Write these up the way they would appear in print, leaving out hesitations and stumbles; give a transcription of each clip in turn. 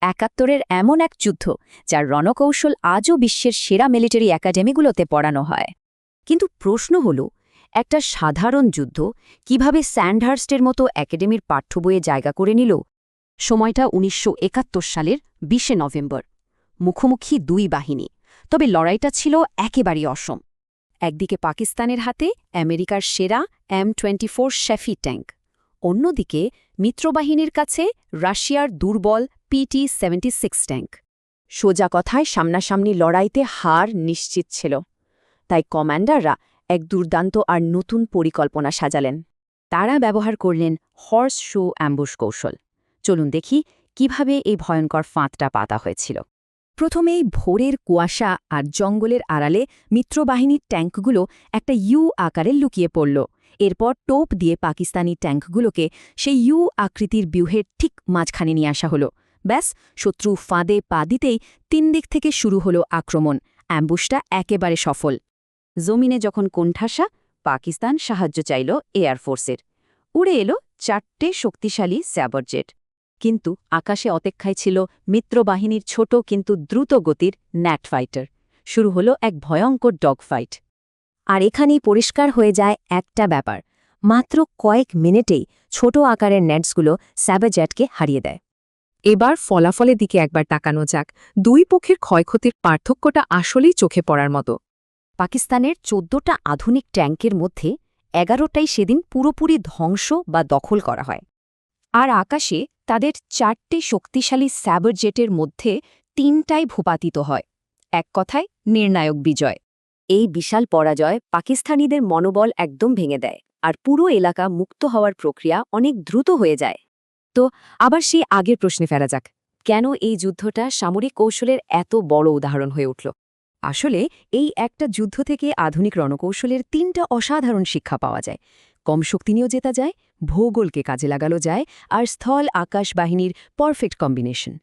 একাত্তরের এমন এক যুদ্ধ যার রণকৌশল আজও বিশ্বের সেরা মিলিটারি একাডেমিগুলোতে পড়ানো হয়। কিন্তু প্রশ্ন হল, একটা সাধারণ যুদ্ধ কিভাবে স্যান্ডহার্স্টের মতো একাডেমির পাঠ্য বইয়ে জায়গা করে নিল? সময়টা ১৯৭১ সালের ২০ নভেম্বর। মুখোমুখি দুই বাহিনী, তবে লড়াইটা ছিল একেবারেই অসম। একদিকে পাকিস্তানের হাতে আমেরিকার সেরা M24 শেফি ট্যাঙ্ক, অন্যদিকে মিত্রবাহিনীর কাছে রাশিয়ার দুর্বল PT-76 ট্যাঙ্ক। সোজা কথায় সামনাসামনি লড়াইতে হার নিশ্চিত ছিল। তাই কমান্ডাররা এক দুর্দান্ত আর নতুন পরিকল্পনা সাজালেন। তারা ব্যবহার করলেন হর্স শো অ্যাম্বুশ কৌশল। চলুন দেখি কিভাবে এই ভয়ঙ্কর ফাঁদটা পাতা হয়েছিল। প্রথমেই ভোরের কুয়াশা আর জঙ্গলের আড়ালে মিত্রবাহিনীর ট্যাঙ্কগুলো একটা ইউ আকারে লুকিয়ে পড়ল। এরপর টোপ দিয়ে পাকিস্তানি ট্যাঙ্কগুলোকে সেই ইউ আকৃতির ব্যূহের ঠিক মাঝখানে নিয়ে আসা হলো। ব্যাস, শত্রু ফাঁদে পা দিতেই ৩ দিক থেকে শুরু হলো আক্রমণ। অ্যাম্বুশটা একেবারে সফল। জমিনে যখন কোণঠাসা, পাকিস্তান সাহায্য চাইল এয়ারফোর্সের। উড়ে এলো ৪টে শক্তিশালী স্যাবরজেট। কিন্তু আকাশে অপেক্ষায় ছিল মিত্রবাহিনীর ছোট কিন্তু দ্রুত গতির ন্যাট ফাইটার। শুরু হলো এক ভয়ঙ্কর ডগ ফাইট। আর এখানেই পরিষ্কার হয়ে যায় একটা ব্যাপার, মাত্র কয়েক মিনিটেই ছোট আকারের নেটসগুলো স্যাবরজেটকে হারিয়ে দেয়। এবার ফলাফলের দিকে একবার তাকানো যাক। দুই পক্ষের ক্ষয়ক্ষতির পার্থক্যটা আসলেই চোখে পড়ার মতো। পাকিস্তানের ১৪টা আধুনিক ট্যাঙ্কের মধ্যে ১১টাই সেদিন পুরোপুরি ধ্বংস বা দখল করা হয়। আর আকাশে তাদের ৪টে শক্তিশালী স্যাবরজেটের মধ্যে ৩টাই ভূপাতিত হয়। এক কথায় নির্ণায়ক বিজয়। এই বিশাল পরাজয় পাকিস্তানিদের মনোবল একদম ভেঙে দেয়, আর পুরো এলাকা মুক্ত হওয়ার প্রক্রিয়া অনেক দ্রুত হয়ে যায়। তো আবার সেই আগের প্রশ্নে ফেরা যাক, কেন এই যুদ্ধটা সামরিক কৌশলের এত বড় উদাহরণ হয়ে উঠল? আসলে এই একটা যুদ্ধ থেকে আধুনিক রণকৌশলের ৩টা অসাধারণ শিক্ষা পাওয়া যায়। কম শক্তি নিয়েও জেতা যায়, ভূগোলকে কাজে লাগানো যায়, আর স্থল আকাশ বাহিনীর পারফেক্ট কম্বিনেশন।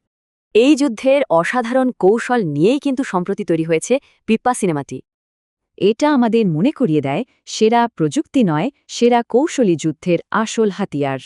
এই যুদ্ধের অসাধারণ কৌশল নিয়েই কিন্তু সম্প্রতি তৈরি হয়েছে পিপ্পা সিনেমাটি। এটা আমাদের মনে করিয়ে দেয়, সেরা প্রযুক্তি নয়, সেরা কৌশলী যুদ্ধের আসল হাতিয়ার।